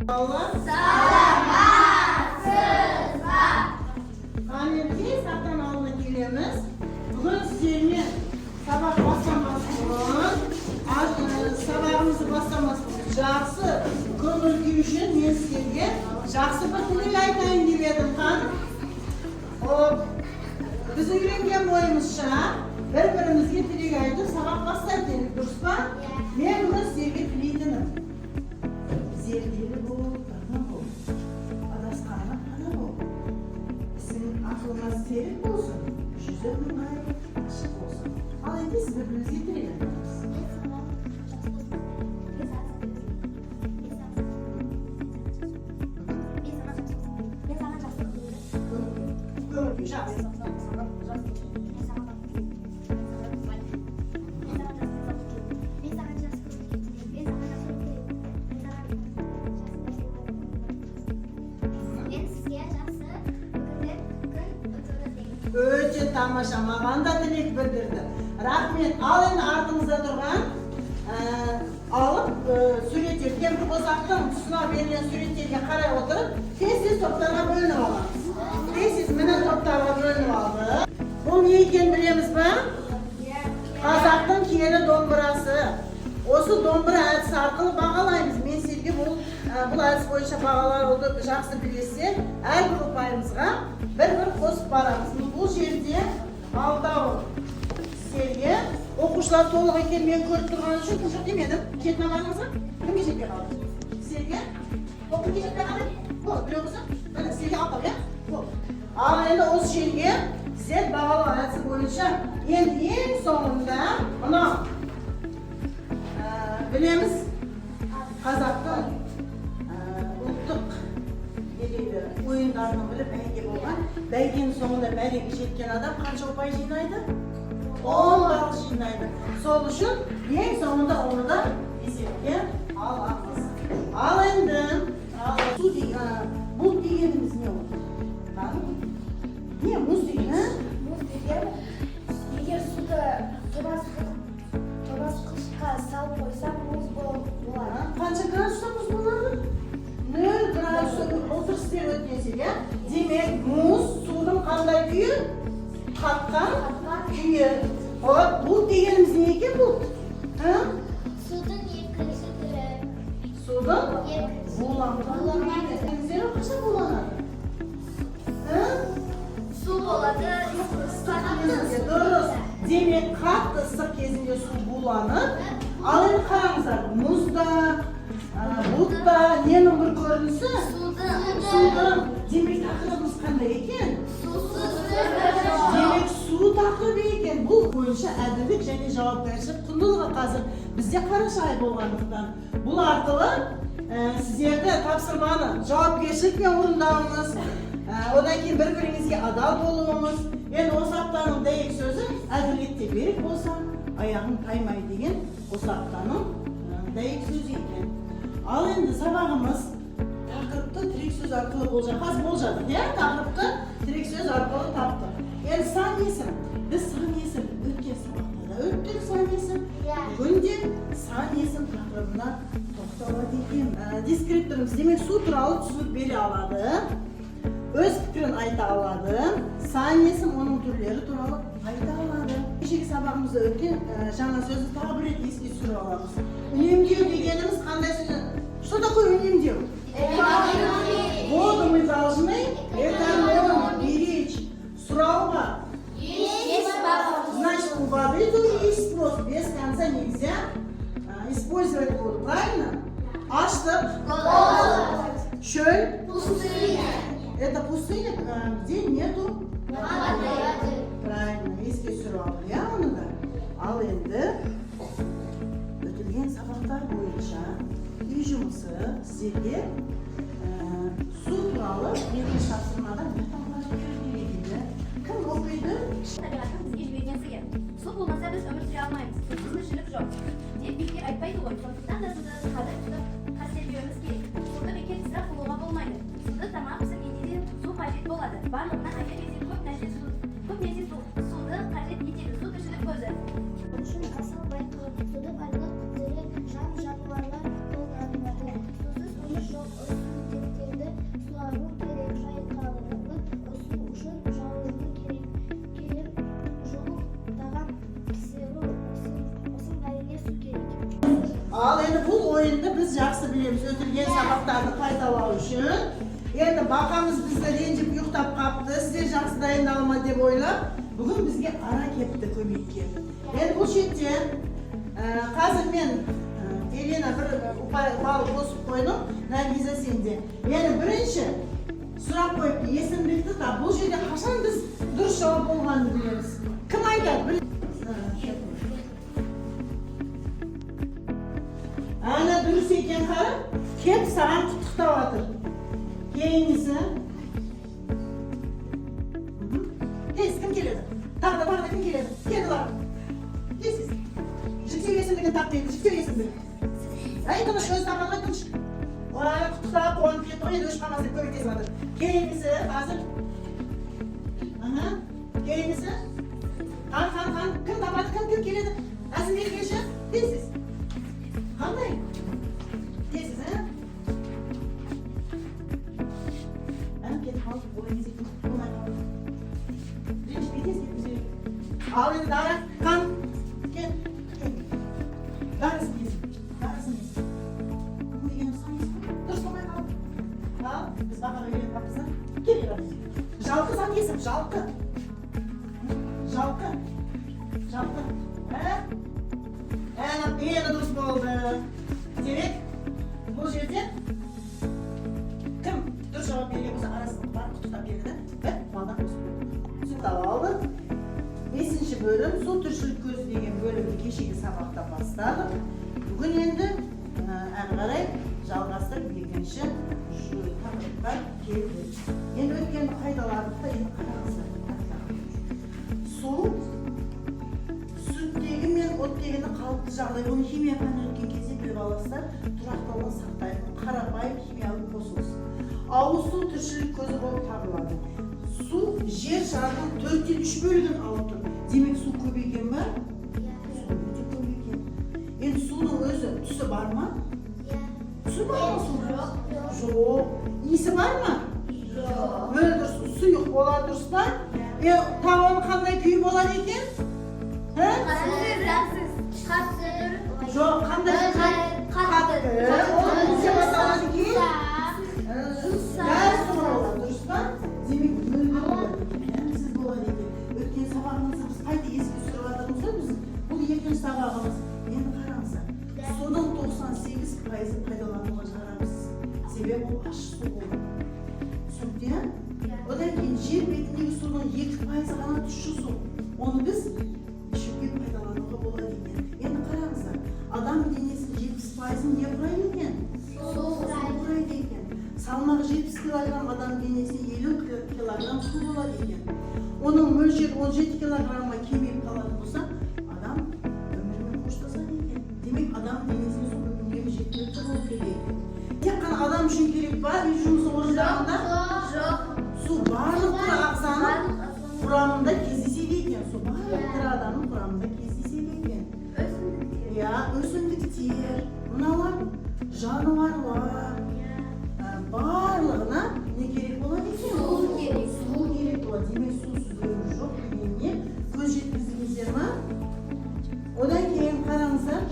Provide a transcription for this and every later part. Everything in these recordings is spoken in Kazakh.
Allah Salamasızlar. Kanepki saktan alına gelemiz. Bugün sizlerine sabah basamaz bulun. Sabahımızı basamaz bulun. Жақсы көңіл күй үшін мен сіздерге жақсы бір тілек айтайын деп едім хан. Біз үйренген бойымызша бір-бірімізге тілек айтып сабақ бастайық делік, дұрыс па? Мен бүгін сіздерге тілейтінім. Зерделі бол, дана бол. Адасқаны қана бол. Сен ақылыңа серік болсын, жүзі оңай, ашық болсын. Ал енді сіз бір-біріңізге тілек айтыңыз. Өте тамаша, маған да тілек білдірді. Рахмет. Ал енді артымызда тұрған алып суреттер, кемпір қосақтың тұсына берілген суреттерге қарай отырып, тез-тез топтарға бөлініп аламыз. Тез-тез міне топтарға бөлініп алды. Бұл не екенін білеміз ба? Қазақтың киелі домбырасы. Осы домбыра әдісі арқылы бағалаймыз. Мен сізге бұл әдіс бойынша бағалауды жақсы білесіздер. Әрбір ұпайымызға бір-бір қосып барамыз. Бұл жерде алдау сіздерге оқушылар толық екенін мен көріп тұрған үшін жоқ демедім. Кетін аманыңызға кімге жетпей қалды? Сіздерге? Кімге жетпей қалды? Бұл, біреу болсын? Міне, сіздерге алдау, иә? Бұл. Ал енді осы жерге сіздер бағалау әдісі бойынша енді ең соңында мынау білеміз қазақтың ұлттық ойындарының бірі бәйге болған. Бәйгенің соңында мәреге жеткен адам қанша ұпай жинайды? 10 балл жинайды. Сол үшін ең соңында оны да есепке аламыз. Ал енді бұл дегеніміз не ол? Не мұз деген? Мұз деген егер суды тоңазытқышқа салып қойсақ мұз болады. Қанша градуста мұз болады? 0 градуста отырыс деп өтесек, иә? Демек, мұз судың қандай күйі? Қатқан күйі. Бұл дегеніміз не екен бұл? Судың екінші түрі. Судың буланған күйі. Сіздер қашан буланады? Су болады. Дұрыс. Демек, қатты ыстық кезінде су буланып, ал енді қараңыздар, мұзда, бұлтта ненің бір көрінісі? Судың. Демек, тақырыбымыз қандай екен? Демек, су тақырыбы екен. Бұл бойынша әділдік және жауапкершілік құндылығы қазір бізде қараша ай болғандықтан. Бұл арқылы сіздерді тапсырманы жауапкершілікпен орындауыңыз, одан кейін бір-біріңізге адал болуыңыз. Енді осы аптаның дәйек сөзі әділетте берік болса, аяғың таймай деген осы аптаның дәйек сөзі екен. Ал енді сабағымыз тақырыпты тірек сөз арқылы болжадық, иә? Тақырыпты тірек сөз арқылы таптық. Енді сан есім. Біз сан есім өткен сабақта да өттік сан есім. Бүгінде сан есім тақырыбына тоқталады екен. Дескрипторымыз демек су туралы түсінік бере алады. Өз пікірін айта алады. Сан есім оның түрлері туралы айта алады. Кешегі сабағымызда өткен жаңа сөзді тағы бір рет еске түсіріп аламыз. Үнемдеу дегеніміз қандай сөз? Что такое үнемдеу? Воду мы должны экономить, беречь. Сұрауға. Значит, у воды тоже есть спрос. Без конца нельзя использовать воду. Правильно? Аштық. Шөл. Пустыня. Это пустыня, где нету воды. Правильно, еске түсіріп алды, иә оны да? Ал енді өтілген сабақтар бойынша үй жұмысы сіздерге су туралы екінші тапсырмада не таңдап беріледі? Кім оқиды? Табиғаттың бізге жібергенсіге. Су болмаса біз өмір сүре алмаймыз. Сусыз тіршілік жоқ. Деп бекер айтпайды ғой. Сондықтан да суды қадір тұтып қастерлеуіміз керек. Суды бекер ысырап қылуға болмайды. Суды тамақ пісіргенде де су қажет болады. Барлығына айта кететін көп нәрсе суды қажет етеді. Су тіршілік көзі. Үшін асыл байқылып, суды барлық түрі жан-жануарлар қолданылады. Сусыз өмір жоқ. Al endi bu o'yinni biz yaxshi bilamiz. O'tilgan sabaqlarni qaytalash uchun. Endi baqamiz bizda renjib yo'qtab qapti. Sizlar yaxshi tayinlama deb o'ylab, bugun bizga ara kelibdi ko'mikka. Endi bu yerda hozir men Elena bir bal bosib qo'ydim. Nargiza sende. Endi birinchi so'rab qo'yibdi, esimlikni da bu yerda qachon biz durust javob bo'lganini bilamiz. Kim aytadi? Ana durust ekan qarab, kelib san qutuqtayotir. Keyingisi. Tez kim keladi? Taqda kim keladi? Keldilar. Tez. Jiksev esimlikni taqdaydi, jiksev esimlik. Ay, qilish o'z taqamga qilish. Olar qutuqtab qo'yib ketdi, endi o'sh qamasi ko'p tezmadir. Keyingisi hozir. Aha. Keyingisi. Qan. Kim taqadi, kim keladi? Aslida kelishi tez. Qanday? Tez, ha? Ana ket hozir bo'lingiz ekan. Birinchi tez ketdi. Al endi dara, qan. Kel. Darasini. Biz baqaga kelib qapmiz. Kelaveramiz. Jalqi san yesim, jalqi. Ha? Ana yana durust bo'ldi. Demak, bu yerda kim durust javob bergan bo'lsa, arasini qilib qutuqlab berdi. Bir maldan bosib qo'ydi. Suv oldi. 5-bo'lim suv tirishlik ko'zi degan bo'limni kechagi saboqda boshladik. Bugun endi ana qarang, жалғастырып екінші shu taqdirga keldi. Endi o'tgan qaydalarni endi qarangizlar. Suv sutdagi men o'tdagini qalbli жағдай, оны химия пәнінен өткен кезде біліп аласыздар, тұрақтылығын сақтайтын қарапайым химиялық қосылыс. Ауыз су тіршілік көзі болып табылады. Су жер шарының 4/3 бөлігін алып тұр. Демек су көбейген бе? Су өте көбейген. Енді судың өзі түсі бар ма? Su var mı suda? Yok. İyisi var mı? Yok. Böyle dursun, su yok oladırsa. Tavanı qanday kuyib olar ekan? Ha? Qattiq. Yok, qanday qattiq. Onu bizga masalasi ki. Gaz su olar, durustmi? Demek böyle olar ekan. Siz bo'lar ekan. O'tgan sabaqimizni biz qayta esga tushirib biz bu ikkinchi sabaqimiz. Endi qarangizlar. Sudan 98% пайдалануға жарамыз. Себебі ол ащы су болды. Суден, одан кейін жер бетіндегі судың 2% ғана тұщы су. Оны біз ішуге пайдалануға болады екен. Енді қараңыздар, адам денесінің 70%-ын не құрайды екен? Су құрайды екен. Салмағы 70 килограмм адам денесіне 50 килограмм су болады екен. Оның мөлшері 17 килограммға кемейіп қалатын болса, адам өмірмен қоштасады екен. Демек адам денесіне су жеткілікті болып келеді. Тек қана адам үшін керек па? Үй жұмысы орындағанда? Жоқ. Су барлық тірі ағзаның құрамында кездеседі екен. Су барлық тірі адамның құрамында кездеседі екен. Өсімдіктер, мыналар, жануарлар, барлығына не керек болады екен? Су керек болады. Демек сусыз өмір жоқ дегеніне көз жеткіздіңіздер ма? Одан кейін қараңыздар.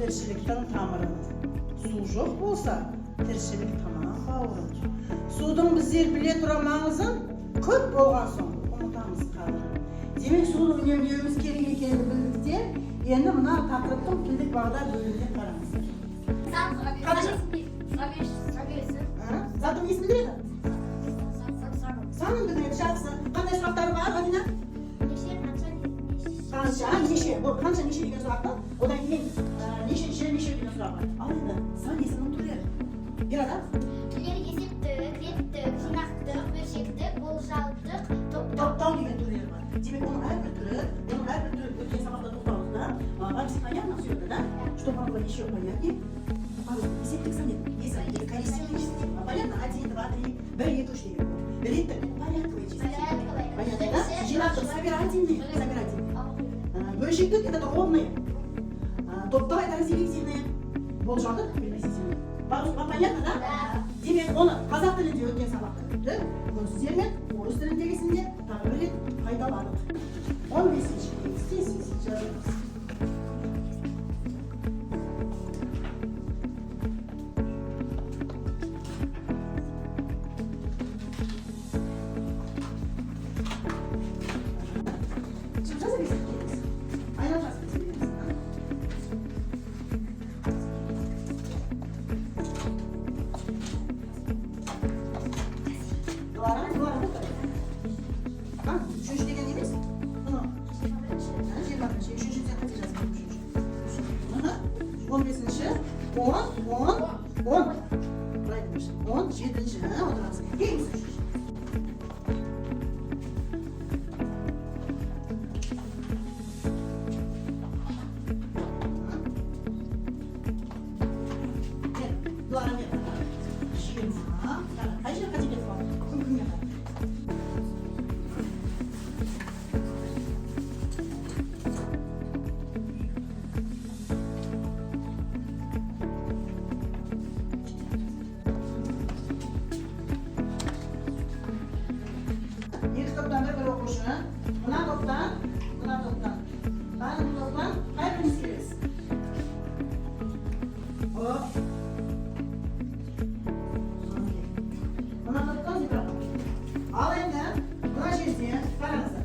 Тіршіліктің тамырын. Су жоқ болса, тіршілік тамам қауырын. Судың біздер біле тұра маңызын көп болған соң ұмытамыз қадірін. Демек суды үнемдеуіміз керек екенін білдік те, енді мына тақырыптың тілдік бағдар бөліміне қараңыздар. Затың несін біледі? Санын біледі, жақсы. Қандай сұрақтары бар, Мадина? Қанша неше деген сұрақты? Одан кейін неше деген сұрақ бар. Ал енді сан есімнің түрлері. Ер адам? Түрлері есептік, реттік, жинақтық, бөлшектік, болжалдық, топтау деген түрлері бар. Демек оның әрбір түрі өткен сабақта тоқталдық да. Вам все понятно все это, да? Что вам было еще понятнее? Есептік сан еді. Есептік, количественный числитель. Понятно? 1, 2, 3, 1, 2, 3 деген. Реттік, порядковый числитель. Понятно, да? Жинақтық, собирательный. Бөлшектік, это ровные. Топтау это разделительные. Болжалдық, приблизительные. Понятно, да? Демек, оны қазақ тілінде өткен сабақта өтті. Бұл сіздермен орыс тіліндегісінде тағы бір рет қайталадық. 15-ші текстте сіз жазыңыз. 15-ci, 10. Buraya demiş. 17-ci, ha, oturasın. Gelin siz. Duvarım yapalım. 20. Kaç kaç git var? Kumkum yapalım. İlk toptan da böyle okuşun. Buna toptan. Ben bu toptan hepimiz gireriz. Hop. Buna toptan bir bırakın. Al eline. Buna çizdiğin. Karanızı.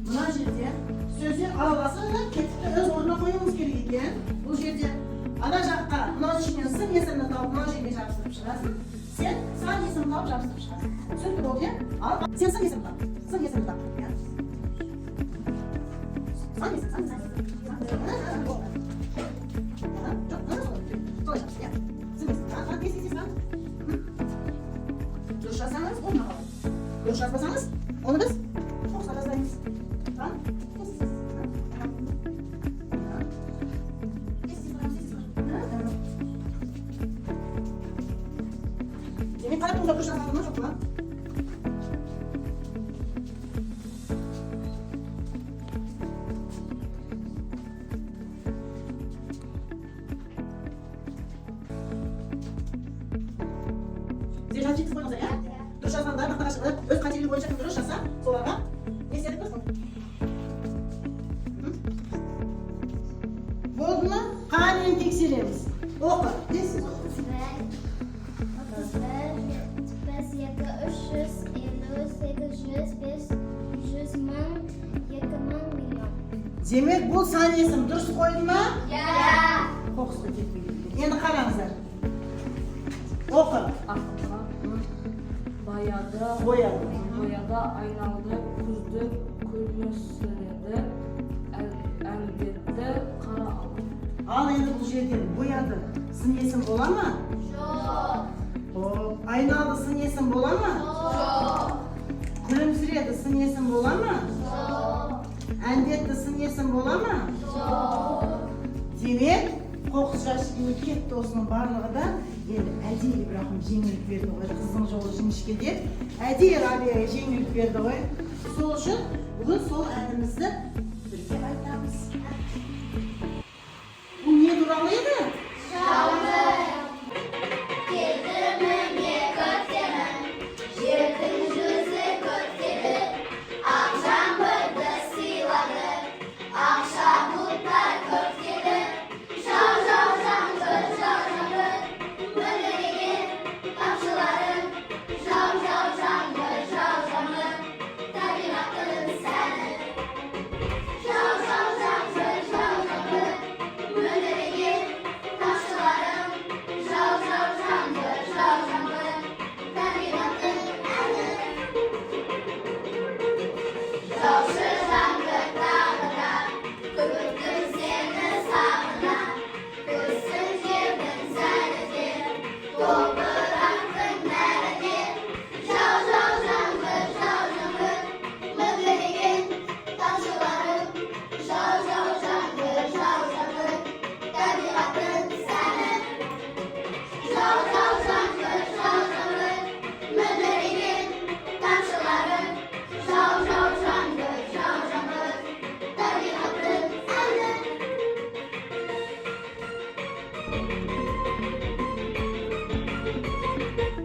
Buna çizdiğin. Sözü alasını ketipte öz oruna koyumuz gerekiyor. Bu жерде ана жаққа мынау ішінен сын есімді тауып мынау жерге жабыстырып шығасың. Сен сан есімді тауып жабыстырып шығасың. Түсінікті болды, иә? Ал сен сын есімді тап. Сын есімді тап. Сан есім, сан есім. Солай жабыстыр, иә? Сын есім. Дұрыс жазсаңыз, оны қалады. Дұрыс жазбасаңыз, оны біз қоқса жазбаймыз. Demek kalp uzaklaşan adamlar çok lan. Zeycan çıktı koyunuz ya. Duruş yazmanlar, arkadaşlar, öz kaçırılığı boyunca duruş yazsa, solarga. Ne istedik biz bunu? Oldu mu? Kanun tekserimiz. Oku. Desin. 100 Demek bu saniyesini dürüst koydun mu? Ya. Kokusu ketmeyecek. Endi qarangizlar. Oku. Aklıma Boyadı. boyada aynalı, kuzdu, kulmüsürdü, elbette kara aldı. Al endi bu жерден boyadı. Сын есім бола ма? Жоқ. Hop. Aynalı сын есім бола ма? Жоқ. Күлімсіреді сын есім бола ма? Жоқ. Әндетті сын есім бола ма? Жоқ. Демек, қоқыс жәшігіне кетті осының барлығы да енді әдейі бірақ жеңіліп берді ғой. Қыздың жолы жіңішке деп әдейі Рабияға жеңіліп берді ғой. Сол үшін бүгін сол әнімізді бірге айтамыз. Bu ne duralıydı?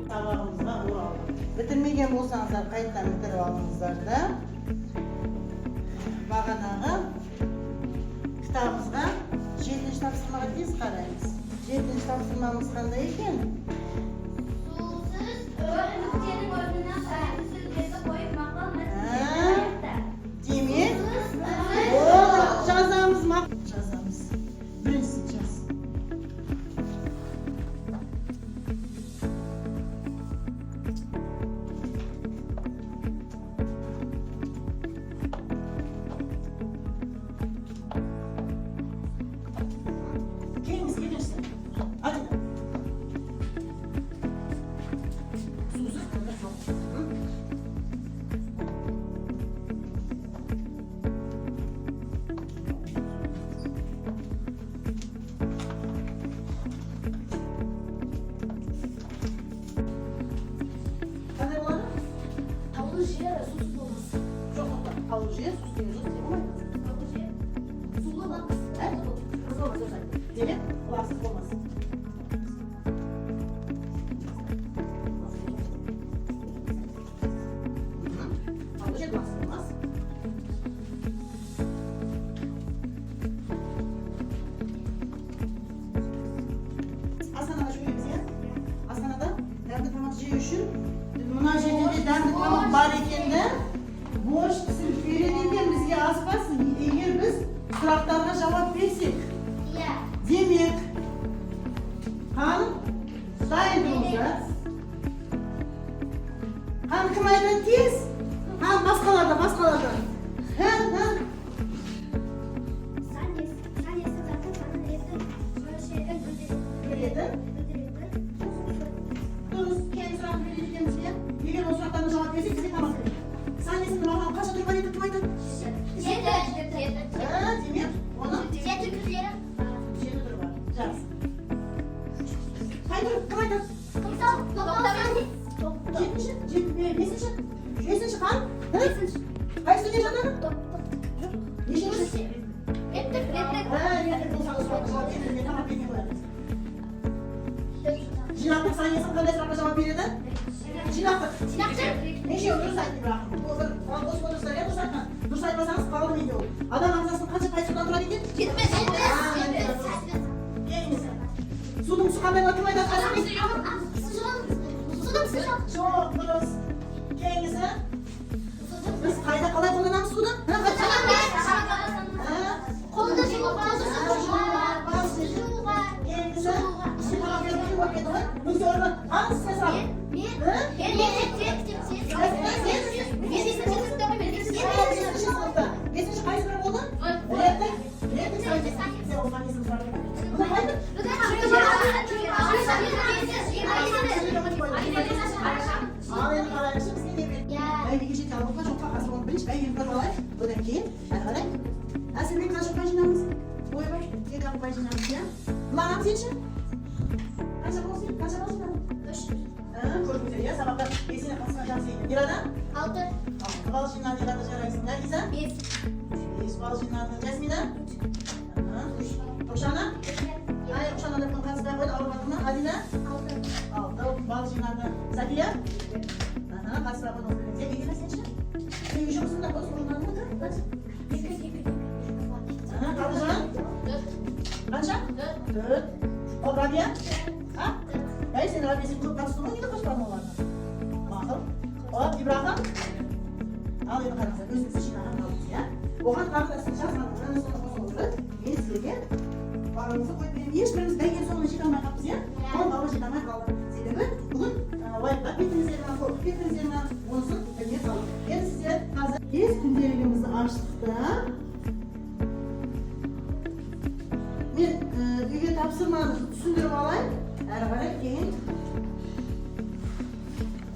Сабағымызға оралдық. Бітірмеген болсаңыздар қайттан бітіріп алыңыздар да. Бағанағы кітабымызға 7-ші тапсырмаға тез қараймыз. 7-ші тапсырмамыз қандай екен? Susuz örümceğin önüne sayısız bezi koyup makal Демек, жазамыз ма? Жазамыз. Біріншісін жаз. Келіңіз, kulağınızı uzatın. Demek kulaksız olmaz. Ayrıca kulaksız olmaz. Aslında şöyle bize. Aslında da derdi tamam üçün münacetinde derdi tamam barekende boş kısım verilirken bizge azpasın. Eğer biz sorularga cevap versek. Demek hanım dayındığımızda hanım kim aydan tez? Hanım başkalardan. Sen yesin zaten sana yesin. Böyle şeyden Öyle. Duruz, kendi sorularını verilirken bizge. Eğer o sorularına cevap versek bize tamam verir. Sen nesin babam? Kaç oturup aydan tutmaydan? Demek onu şeyde dur var. Caz. Haydi dur, kımaydan. Beşinci kan. Kaç tane canım? Beşinci. Cinaklık sen yasın kadar esrafla cevap verir de. Cinaklık. Ne şey olur sanki bırakın. Osmanlı sarıya dursayma. Dursaymasanız pahalı video olur. Adam ağzısını kaçıp paysudan durabildi. Geliniz. Sudum su kamera atmayı da kaçırmayın. Çok duruz. Geliniz. Biz kayda kolay kullanan suda. Geliniz. İşte tamam görüntü bakıyordu. Biz de orada hangisi hesabı? Geçmiş kaç sıra oldu? Reddik sayısı. Sen o zaman yesin sıra. Bu da haydi. Ağlayan kararlaşım seni yemin. Ben bir gece kalmakla çok fakası oldu. Ben yeni kadar bu da ki. Hadi. Sen ne kadar çok pajinamız? Boy var. Ne kadar pajinamız ya? Lan ne için? Kaç olsun? Kaç olsun? Çok güzel ya. Sabahta besine kasınacağım seni. Bir adam? 6. Balcınlar yıllarda çaraysın. Nergise? 1. Balcınlar Jasmine? 3. Okşana? Hayır, Okşana da konkansı ben koydu. Avrupalı'na. Adina? 6. Balcınlar Safiye? Kaç sıra bana oldu? Sen gidene seçin. Sen yüce musun da o sorunlarını mı kır? Kalıcan? 4. Kaça? 4. O Rabia? Ha? Hayır, sen Rabia'sın grup kapsılma yine kaç parma var? Bakın. O İbrahim? Al yine karamıza. Gözümüzü şimdi anlatalım ya. Oğan kardeşini çazmadıklarını sonra o sordu. Yeni silge. Paramızı koyup benim hiçbirimiz ben yeni sonuna çıkamay kapısı ya. Ama baba çıkamay kaldı. Sebebi bugün vayıplar bittiniz yerinden korkup bittiniz yerinden olsun. Öyle kaldı. Yani size hazır. Biz gündelikimizi açtık da bir üye tapsırmanızı sündürüp alayım. Arabarak keyin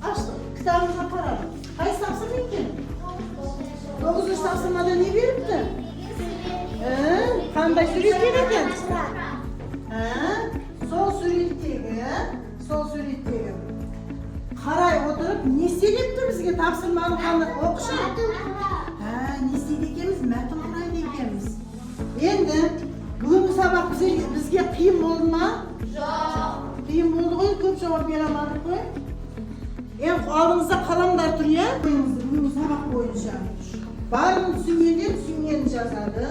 açtık. Kitabımıza paralı. Kaç tapsırmayın ki? 9. tapsırmada ne veripti? Qanday suryetgan ekan? Sol suryetdagi. Qaray o'tirib, nesi debdi bizga topshirmani qanday o'qishi? Nesi ekanmiz, matn o'qiydi ekanmiz. Endi bugungi sabaq bizga qiyin bo'ldimi? Yo'q. Qiyin bo'ldi-ku, ko'p javob beramadik-ku. Endi oldimizda qalamlar tur ya. Bugungi sabaq bo'yicha. Barini tushunganini yozadi.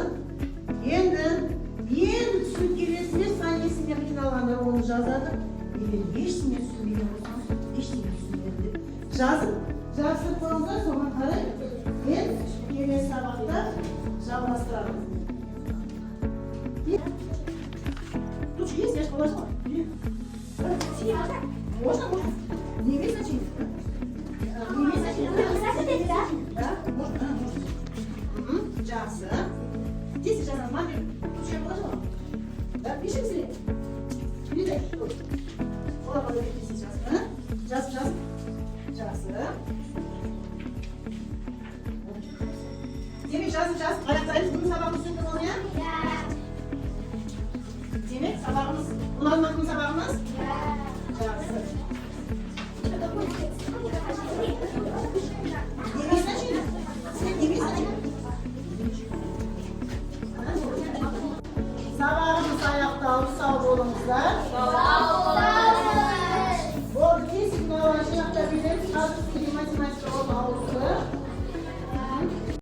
Endi tushunib kelasizlar, saniyasiga qiynalganlar uni yozadi. Eğer hech narsa tushunmagan bo'lsangiz, hech narsa tushunmaydi deb yozib qo'yinglar, so'ngra qarang. Men kelasi sabaqda жалғастырамыз. Тут есть, я же положила. Можно? Не весь начинка. Не весь начинка. Да? Можно? Жақсы. Здесь сейчас размахиваем. Тут что я положила? Да? Пишем себе. Видишь? Тут. Вот подойдите сейчас. Жақсы. Demek ayaklarınız bugün sabahımız sürdü onu ya? Demek sabahımız, ulanmadığın sabahımız? Yemeği saçın. Sen yemeği saçın. Sabahımız olunuzlar. Sağ olun.